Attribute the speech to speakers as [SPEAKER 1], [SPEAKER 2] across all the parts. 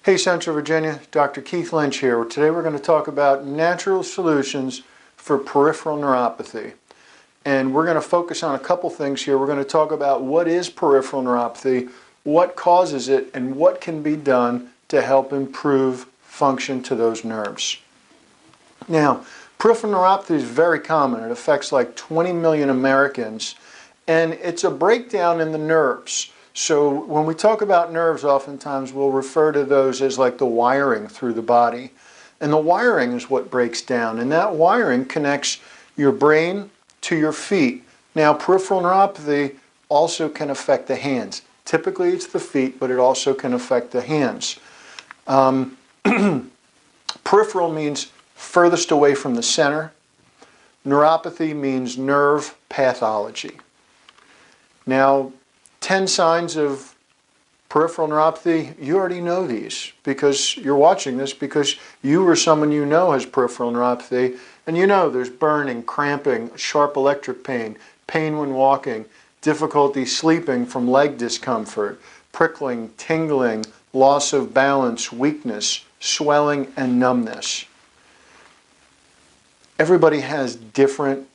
[SPEAKER 1] Hey Central Virginia, Dr. Keith Lynch here. Today we're going to talk about natural solutions for peripheral neuropathy. And we're going to focus on a couple things here. We're going to talk about what is peripheral neuropathy, what causes it, and what can be done to help improve function to those nerves. Now, peripheral neuropathy is very common. It affects like 20 million Americans, and it's a breakdown in the nerves. So when we talk about nerves, oftentimes we'll refer to those as like the wiring through the body. And the wiring is what breaks down, and that wiring connects your brain to your feet. Now, peripheral neuropathy also can affect the hands. Typically it's the feet, but it also can affect the hands. Peripheral means furthest away from the center. Neuropathy means nerve pathology. Now, 10 signs of peripheral neuropathy, you already know these because you're watching this because you or someone you know has peripheral neuropathy, and you know there's burning, cramping, sharp electric pain, pain when walking, difficulty sleeping from leg discomfort, prickling, tingling, loss of balance, weakness, swelling, and numbness. Everybody has different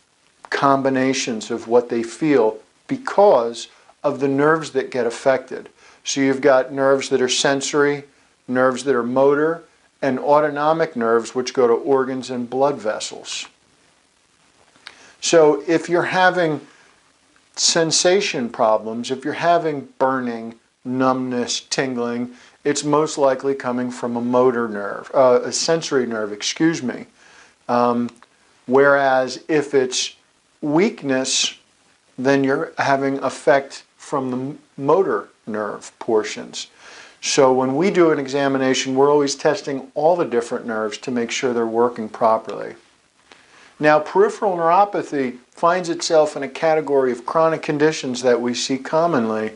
[SPEAKER 1] combinations of what they feel because of the nerves that get affected. So you've got nerves that are sensory, nerves that are motor, and autonomic nerves which go to organs and blood vessels. So if you're having sensation problems, if you're having burning, numbness, tingling, it's most likely coming from a motor nerve, a sensory nerve, excuse me. Whereas if it's weakness, then you're having effect from the motor nerve portions. So when we do an examination, we're always testing all the different nerves to make sure they're working properly. Now, peripheral neuropathy finds itself in a category of chronic conditions that we see commonly,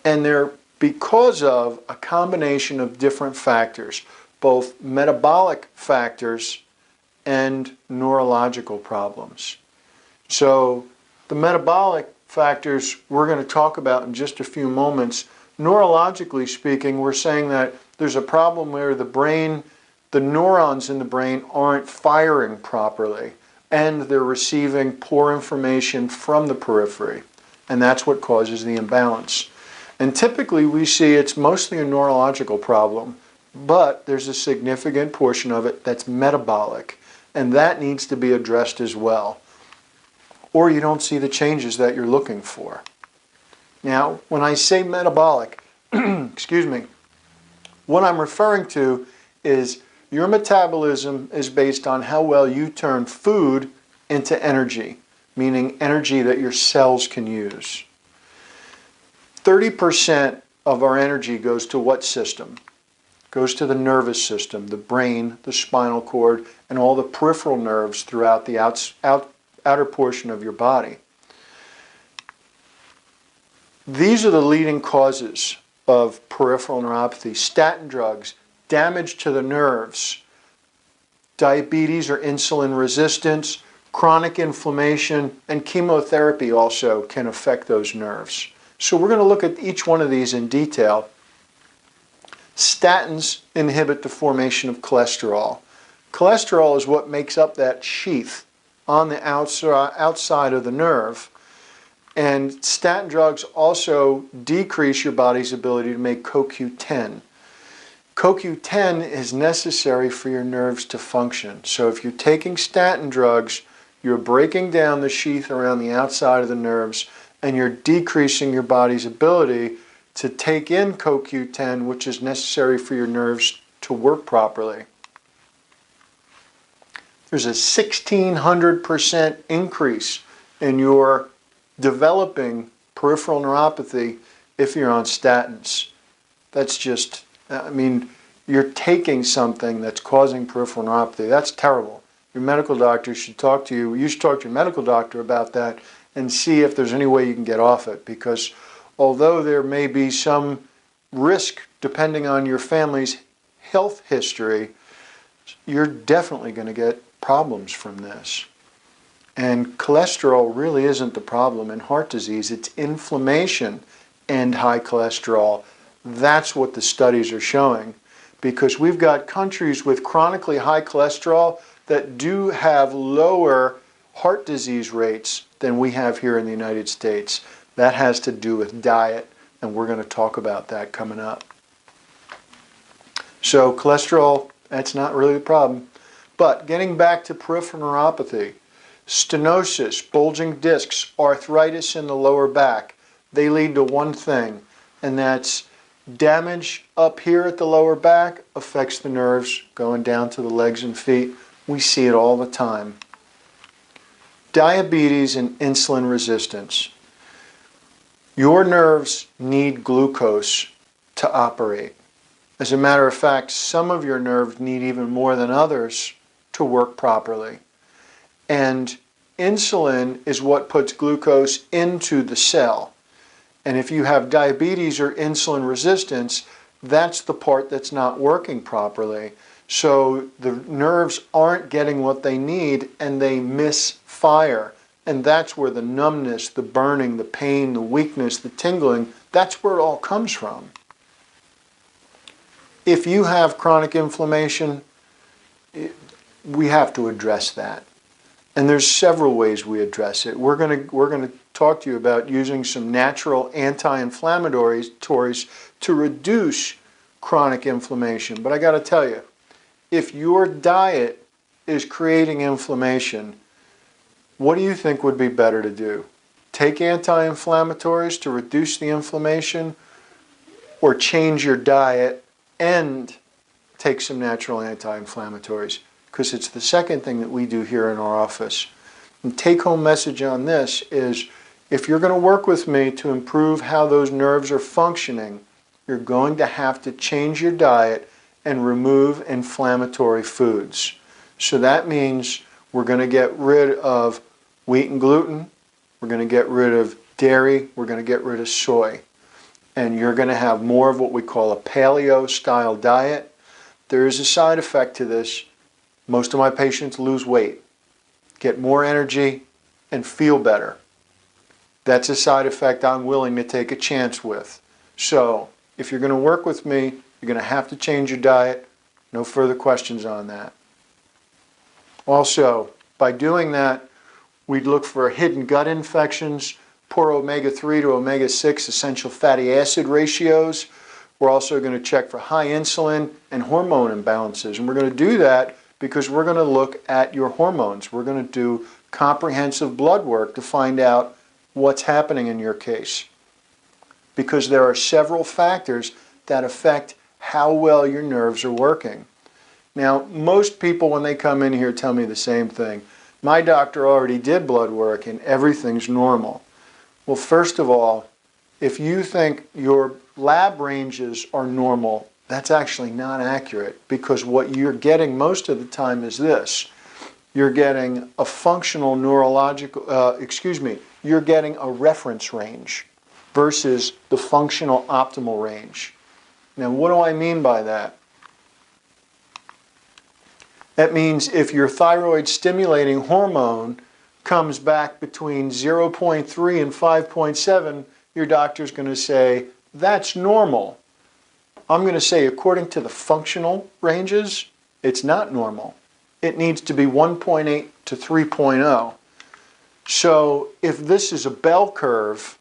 [SPEAKER 1] and they're because of a combination of different factors, both metabolic factors and neurological problems. So the metabolic factors we're going to talk about in just a few moments. Neurologically speaking, we're saying that there's a problem where the brain, the neurons in the brain aren't firing properly, and they're receiving poor information from the periphery, and that's what causes the imbalance. And typically we see it's mostly a neurological problem, but there's a significant portion of it that's metabolic, and that needs to be addressed as well, or you don't see the changes that you're looking for. Now, when I say metabolic, excuse me, what I'm referring to is your metabolism is based on how well you turn food into energy, meaning energy that your cells can use. 30% of our energy goes to what system? Goes to the nervous system, the brain, the spinal cord, and all the peripheral nerves throughout the outer portion of your body. These are the leading causes of peripheral neuropathy. Statin drugs, damage to the nerves, diabetes or insulin resistance, chronic inflammation, and chemotherapy also can affect those nerves. So we're going to look at each one of these in detail. Statins inhibit the formation of cholesterol. Cholesterol is what makes up that sheath on the outside of the nerve, and statin drugs also decrease your body's ability to make CoQ10. CoQ10 is necessary for your nerves to function. So if you're taking statin drugs, you're breaking down the sheath around the outside of the nerves, and you're decreasing your body's ability to take in CoQ10, which is necessary for your nerves to work properly. There's a 1,600% increase in your developing peripheral neuropathy if you're on statins. That's just, I mean, you're taking something that's causing peripheral neuropathy. That's terrible. Your medical doctor should talk to you. You should talk to your medical doctor about that and see if there's any way you can get off it, because although there may be some risk depending on your family's health history, you're definitely going to get problems from this. And cholesterol really isn't the problem in heart disease. It's inflammation and high cholesterol. That's what the studies are showing. because we've got countries with chronically high cholesterol that do have lower heart disease rates than we have here in the United States. That has to do with diet, and we're going to talk about that coming up. So cholesterol, that's not really the problem. But getting back to peripheral neuropathy, stenosis, bulging discs, arthritis in the lower back, they lead to one thing, and that's damage up here at the lower back affects the nerves going down to the legs and feet. We see it all the time. Diabetes and insulin resistance. Your nerves need glucose to operate. As a matter of fact, some of your nerves need even more than others to work properly. And insulin is what puts glucose into the cell. And if you have diabetes or insulin resistance, that's the part that's not working properly. So the nerves aren't getting what they need and they misfire. And that's where the numbness, the burning, the pain, the weakness, the tingling, that's where it all comes from. If you have chronic inflammation, we have to address that. And there's several ways we address it. We're going to talk to you about using some natural anti-inflammatories to reduce chronic inflammation. But I got to tell you, if your diet is creating inflammation, what do you think would be better to do? Take anti-inflammatories to reduce the inflammation, or change your diet and take some natural anti-inflammatories? Because it's the second thing that we do here in our office. And take-home message on this is, if you're going to work with me to improve how those nerves are functioning, you're going to have to change your diet and remove inflammatory foods. So that means we're going to get rid of wheat and gluten, we're going to get rid of dairy, we're going to get rid of soy. And you're going to have more of what we call a paleo-style diet. There is a side effect to this. Most of my patients lose weight, get more energy, and feel better. That's a side effect I'm willing to take a chance with. So if you're going to work with me, you're going to have to change your diet. No further questions on that. Also, by doing that, we'd look for hidden gut infections, poor omega-3 to omega-6 essential fatty acid ratios. We're also going to check for high insulin and hormone imbalances. And we're going to do that because we're going to look at your hormones. We're going to do comprehensive blood work to find out what's happening in your case. Because there are several factors that affect how well your nerves are working. Now, most people when they come in here tell me the same thing. My doctor already did blood work and everything's normal. Well, first of all, if you think your lab ranges are normal, that's actually not accurate, because what you're getting most of the time is this. You're getting a functional neurological, you're getting a reference range versus the functional optimal range. Now, what do I mean by that? That means if your thyroid stimulating hormone comes back between 0.3 and 5.7, your doctor's going to say, that's normal. I'm going to say, according to the functional ranges, it's not normal. It needs to be 1.8 to 3.0. So if this is a bell curve,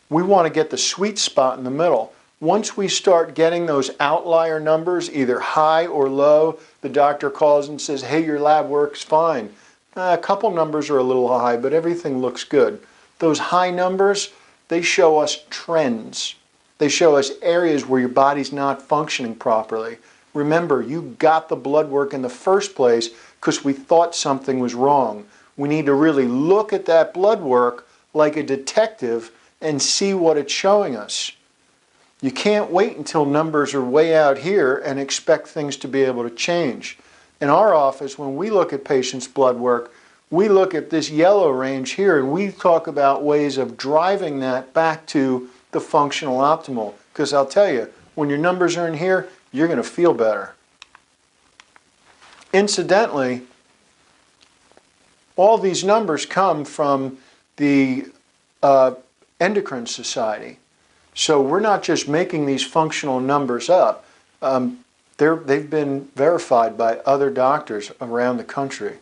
[SPEAKER 1] we want to get the sweet spot in the middle. Once we start getting those outlier numbers, either high or low, the doctor calls and says, hey, your lab works fine. A couple numbers are a little high, but everything looks good. Those high numbers, they show us trends. They show us areas where your body's not functioning properly. Remember, you got the blood work in the first place because we thought something was wrong. We need to really look at that blood work like a detective and see what it's showing us. You can't wait until numbers are way out here and expect things to be able to change. In our office, when we look at patients' blood work, we look at this yellow range here and we talk about ways of driving that back to the functional optimal. Because I'll tell you, when your numbers are in here, you're going to feel better. Incidentally, all these numbers come from the Endocrine Society. So we're not just making these functional numbers up. They've been verified by other doctors around the country.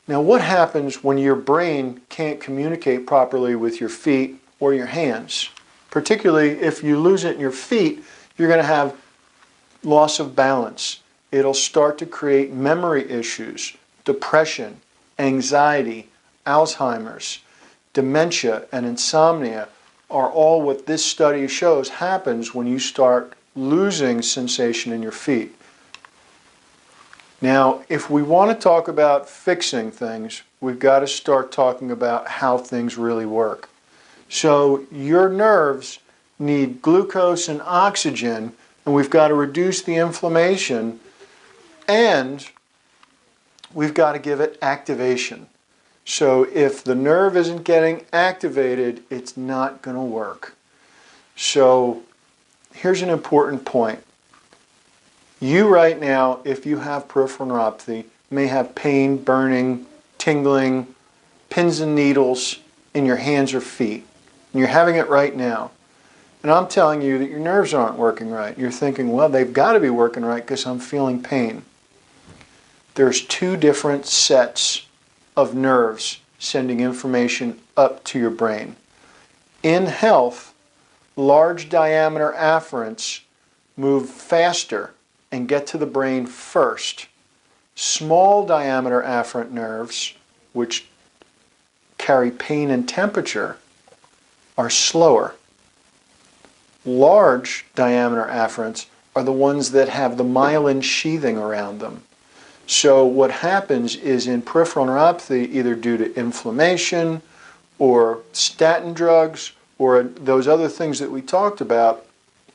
[SPEAKER 1] Now, what happens when your brain can't communicate properly with your feet or your hands? Particularly if you lose it in your feet, you're going to have loss of balance. It'll start to create memory issues, depression, anxiety, Alzheimer's, dementia, and insomnia are all what this study shows happens when you start losing sensation in your feet. Now, if we want to talk about fixing things, we've got to start talking about how things really work. So your nerves need glucose and oxygen, and we've got to reduce the inflammation, and we've got to give it activation. So if the nerve isn't getting activated, it's not going to work. So here's an important point. You right now, if you have peripheral neuropathy, may have pain, burning, tingling, pins and needles in your hands or feet. And you're having it right now. And I'm telling you that your nerves aren't working right. You're thinking, well, they've got to be working right because I'm feeling pain. There's two different sets of nerves sending information up to your brain. In health, large diameter afferents move faster and get to the brain first. Small diameter afferent nerves, which carry pain and temperature, are slower. Large diameter afferents are the ones that have the myelin sheathing around them. So what happens is in peripheral neuropathy, either due to inflammation or statin drugs or those other things that we talked about,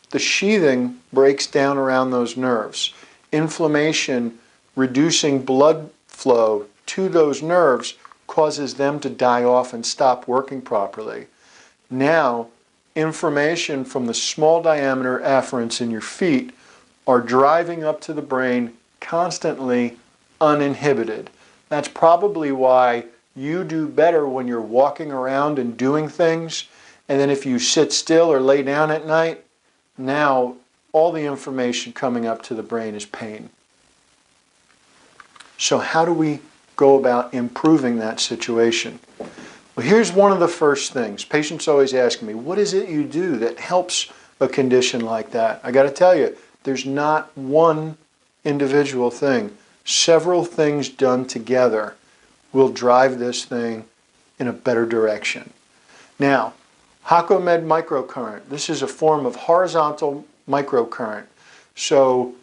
[SPEAKER 1] the sheathing breaks down around those nerves. Inflammation, reducing blood flow to those nerves, causes them to die off and stop working properly. Now, information from the small diameter afferents in your feet are driving up to the brain constantly, uninhibited. That's probably why you do better when you're walking around and doing things, and then if you sit still or lay down at night, now all the information coming up to the brain is pain. So how do we go about improving that situation? Well, here's one of the first things. Patients always ask me, what is it you do that helps a condition like that? I got to tell you, there's not one individual thing. Several things done together will drive this thing in a better direction. Now, HAKO-MED microcurrent. This is a form of horizontal microcurrent. So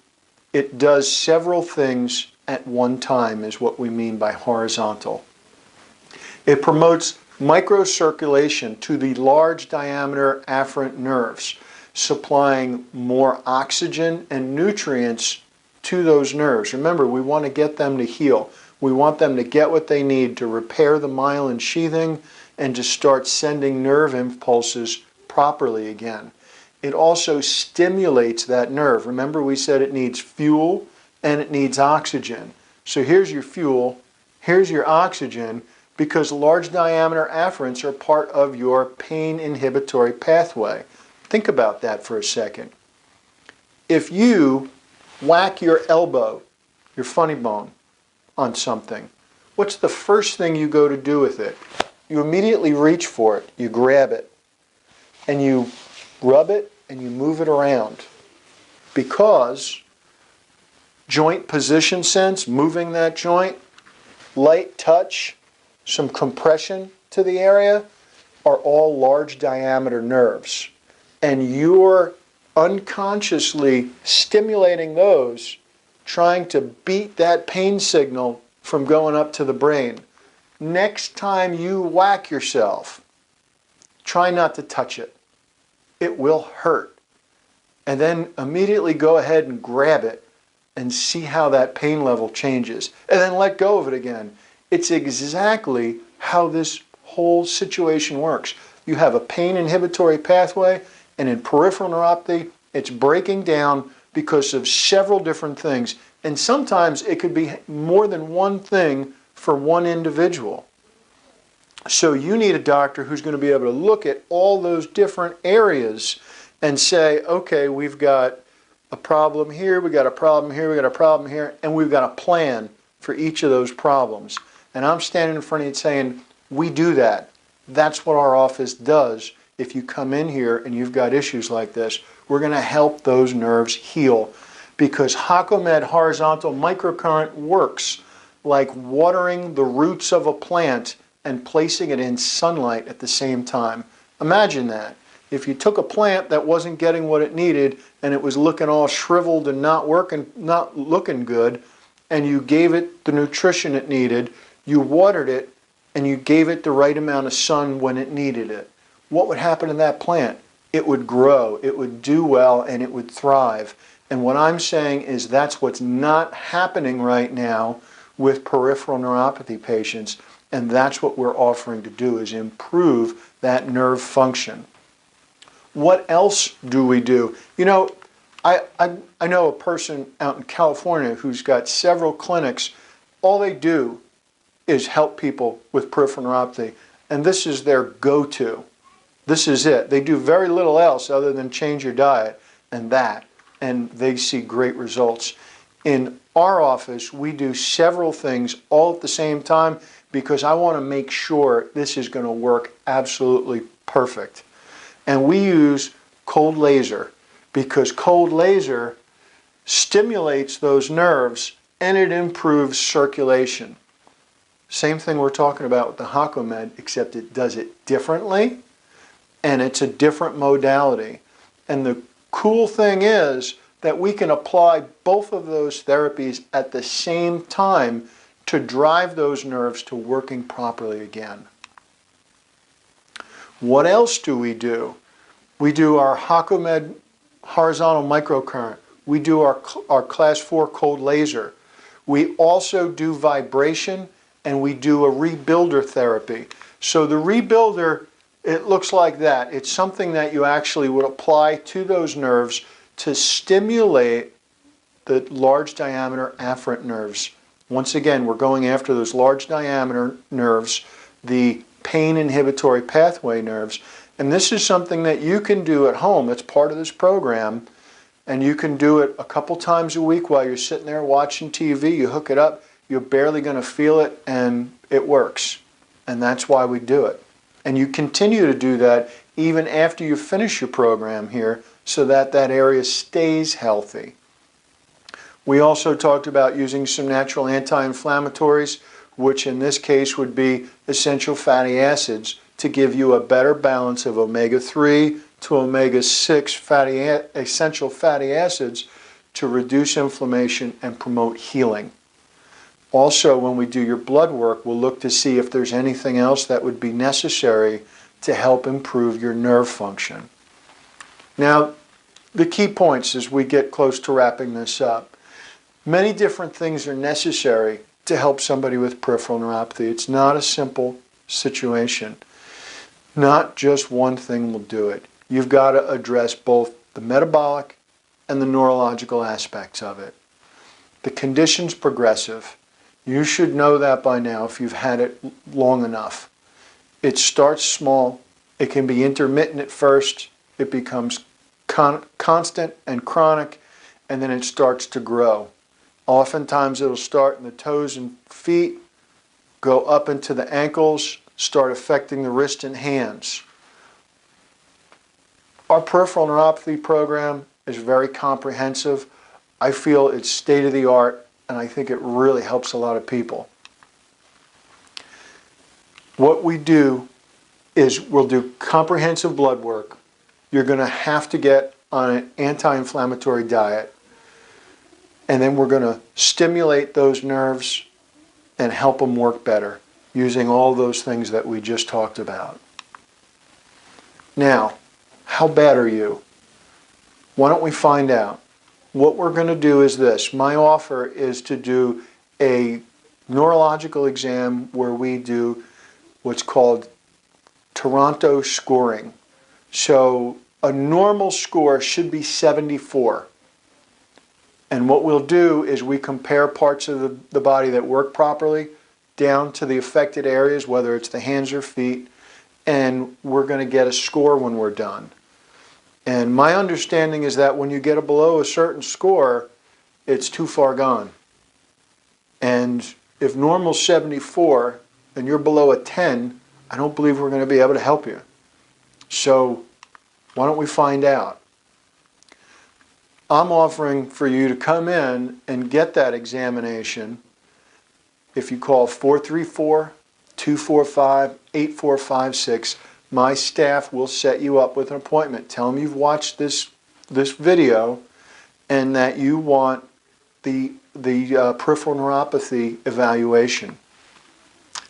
[SPEAKER 1] it does several things at one time is what we mean by horizontal. It promotes microcirculation to the large diameter afferent nerves, supplying more oxygen and nutrients to those nerves. Remember, we want to get them to heal. We want them to get what they need to repair the myelin sheathing and to start sending nerve impulses properly again. It also stimulates that nerve. Remember, we said it needs fuel and it needs oxygen. So here's your fuel, here's your oxygen, because large diameter afferents are part of your pain inhibitory pathway. Think about that for a second. If you whack your elbow, your funny bone, on something, what's the first thing you go to do with it? You immediately reach for it, you grab it, and you rub it and you move it around. Because joint position sense, moving that joint, light touch, some compression to the area, are all large diameter nerves. And you're unconsciously stimulating those, trying to beat that pain signal from going up to the brain. Next time you whack yourself, try not to touch it. It will hurt. And then immediately go ahead and grab it and see how that pain level changes. And then let go of it again. It's exactly how this whole situation works. You have a pain inhibitory pathway, and in peripheral neuropathy, it's breaking down because of several different things. And sometimes it could be more than one thing for one individual. So you need a doctor who's going to be able to look at all those different areas and say, okay, we've got a problem here, we got a problem here, we got a problem here, and we've got a plan for each of those problems. And I'm standing in front of you saying, we do that. That's what our office does. If you come in here and you've got issues like this, we're going to help those nerves heal, because HAKO-MED horizontal microcurrent works like watering the roots of a plant and placing it in sunlight at the same time. Imagine that. If you took a plant that wasn't getting what it needed and it was looking all shriveled and not looking good, and you gave it the nutrition it needed, you watered it, and you gave it the right amount of sun when it needed it, what would happen to that plant? It would grow, it would do well, and it would thrive. And what I'm saying is that's what's not happening right now with peripheral neuropathy patients, and that's what we're offering to do, is improve that nerve function. What else do we do? You know, I know a person out in California who's got several clinics. All they do is help people with peripheral neuropathy, and this is their go-to. This is it. They do very little else other than change your diet and that, and they see great results. In our office, we do several things all at the same time because I want to make sure this is going to work absolutely perfect. And we use cold laser because cold laser stimulates those nerves and it improves circulation. Same thing we're talking about with the HAKO-MED, except it does it differently and it's a different modality. And the cool thing is that we can apply both of those therapies at the same time to drive those nerves to working properly again. What else do? We do our HAKO-MED horizontal microcurrent. We do our class 4 cold laser. We also do vibration, and we do a rebuilder therapy. So the rebuilder, it looks like that. It's something that you actually would apply to those nerves to stimulate the large diameter afferent nerves. Once again, we're going after those large diameter nerves, the pain inhibitory pathway nerves, and this is something that you can do at home. It's part of this program, and you can do it a couple times a week while you're sitting there watching TV. You hook it up, you're barely going to feel it, and it works. And that's why we do it. And you continue to do that even after you finish your program here so that that area stays healthy. We also talked about using some natural anti-inflammatories, which in this case would be essential fatty acids, to give you a better balance of omega-3 to omega-6 essential fatty acids to reduce inflammation and promote healing. Also, when we do your blood work, we'll look to see if there's anything else that would be necessary to help improve your nerve function. Now, the key points as we get close to wrapping this up. Many different things are necessary to help somebody with peripheral neuropathy. It's not a simple situation. Not just one thing will do it. You've got to address both the metabolic and the neurological aspects of it. The condition's progressive. You should know that by now if you've had it long enough. It starts small. It can be intermittent at first. It becomes constant and chronic, and then it starts to grow. Oftentimes it'll start in the toes and feet, go up into the ankles, start affecting the wrist and hands. Our peripheral neuropathy program is very comprehensive. I feel it's state-of-the-art, and I think it really helps a lot of people. What we do is we'll do comprehensive blood work. You're going to have to get on an anti-inflammatory diet, and then we're going to stimulate those nerves and help them work better using all those things that we just talked about. Now, how bad are you? Why don't we find out? What we're going to do is this. My offer is to do a neurological exam where we do what's called Toronto scoring. So a normal score should be 74. And what we'll do is we compare parts of the body that work properly down to the affected areas, whether it's the hands or feet, and we're going to get a score when we're done. And my understanding is that when you get below a certain score, it's too far gone. And if normal's 74 and you're below a 10, I don't believe we're going to be able to help you. So why don't we find out? I'm offering for you to come in and get that examination. If you call 434-245-8456, my staff will set you up with an appointment. Tell them you've watched this video and that you want the peripheral neuropathy evaluation.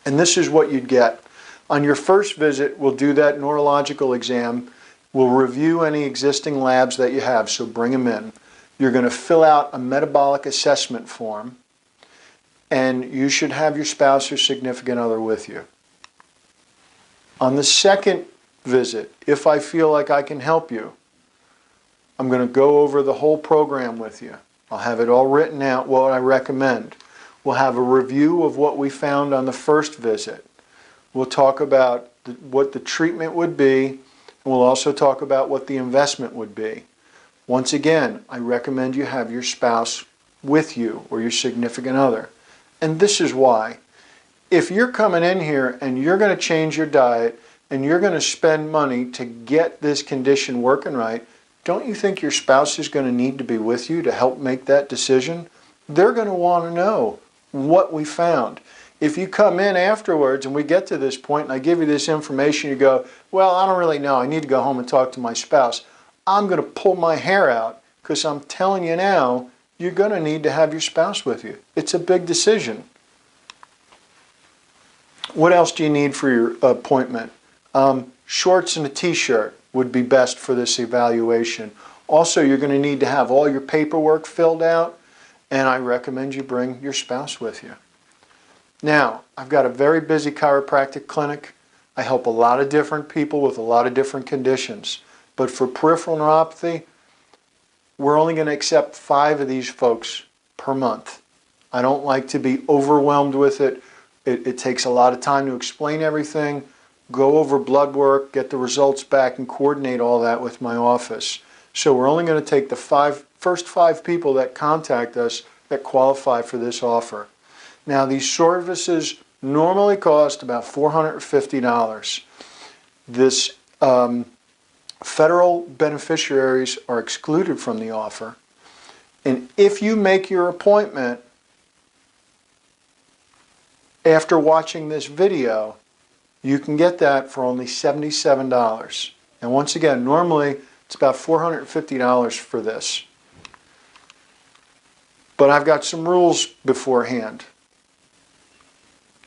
[SPEAKER 1] And this is what you'd get. On your first visit, we'll do that neurological exam. We'll review any existing labs that you have, so bring them in. You're going to fill out a metabolic assessment form, and you should have your spouse or significant other with you. On the second visit, if I feel like I can help you, I'm going to go over the whole program with you. I'll have it all written out, what I recommend. We'll have a review of what we found on the first visit. We'll talk about what the treatment would be, and we'll also talk about what the investment would be. Once again, I recommend you have your spouse with you or your significant other. And this is why. If you're coming in here and you're going to change your diet and you're going to spend money to get this condition working right, don't you think your spouse is going to need to be with you to help make that decision? They're going to want to know what we found. If you come in afterwards and we get to this point and I give you this information, you go, well, I don't really know. I need to go home and talk to my spouse. I'm going to pull my hair out because I'm telling you now, you're going to need to have your spouse with you. It's a big decision. What else do you need for your appointment? Shorts and a t-shirt would be best for this evaluation. Also, you're going to need to have all your paperwork filled out, and I recommend you bring your spouse with you. Now, I've got a very busy chiropractic clinic. I help a lot of different people with a lot of different conditions. But for peripheral neuropathy, we're only going to accept 5 of these folks per month. I don't like to be overwhelmed with it. It takes a lot of time to explain everything, go over blood work, get the results back, and coordinate all that with my office. So we're only going to take the first 5 people that contact us that qualify for this offer. Now, these services normally cost about $450. This federal beneficiaries are excluded from the offer. And if you make your appointment after watching this video, you can get that for only $77. And once again, normally it's about $450 for this. But I've got some rules beforehand.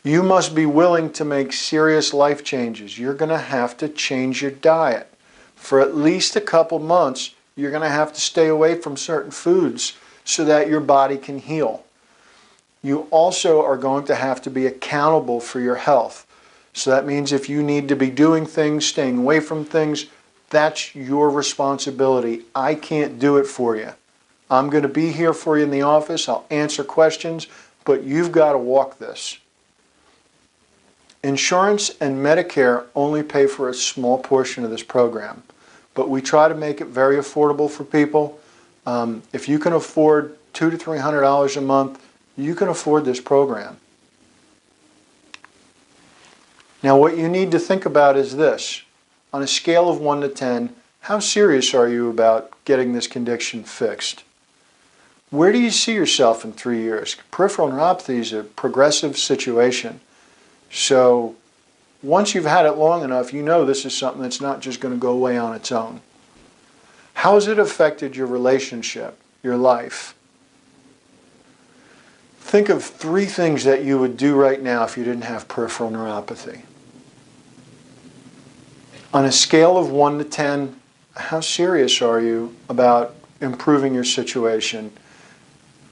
[SPEAKER 1] You must be willing to make serious life changes. You're going to have to change your diet. For at least a couple months, you're going to have to stay away from certain foods so that your body can heal. You also are going to have to be accountable for your health. So that means if you need to be doing things, staying away from things, that's your responsibility. I can't do it for you. I'm going to be here for you in the office. I'll answer questions, but you've got to walk this. Insurance and Medicare only pay for a small portion of this program, but we try to make it very affordable for people. If you can afford $200 to $300 a month, you can afford this program. Now, what you need to think about is this. On a scale of 1 to 10, how serious are you about getting this condition fixed? Where do you see yourself in 3 years? Peripheral neuropathy is a progressive situation. So once you've had it long enough, you know this is something that's not just going to go away on its own. How has it affected your relationship, your life? Think of 3 things that you would do right now if you didn't have peripheral neuropathy. On a scale of 1 to 10, how serious are you about improving your situation?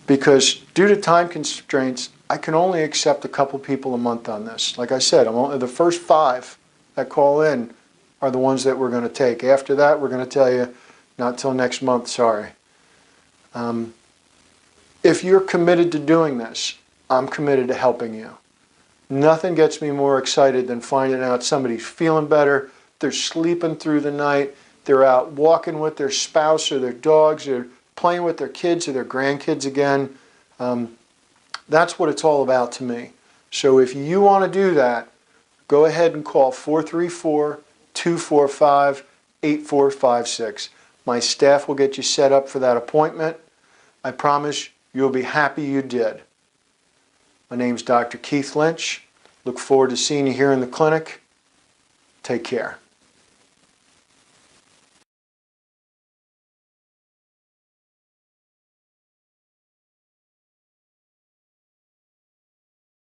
[SPEAKER 1] Because due to time constraints, I can only accept a couple people a month on this. Like I said, the first 5 that call in are the ones that we're going to take. After that, we're going to tell you, not till next month, sorry. If you're committed to doing this, I'm committed to helping you. Nothing gets me more excited than finding out somebody's feeling better, they're sleeping through the night, they're out walking with their spouse or their dogs, or playing with their kids or their grandkids again. That's what it's all about to me. So if you want to do that, go ahead and call 434-245-8456. My staff will get you set up for that appointment. I promise you'll be happy you did. My name's Dr. Keith Lynch. Look forward to seeing you here in the clinic. Take care.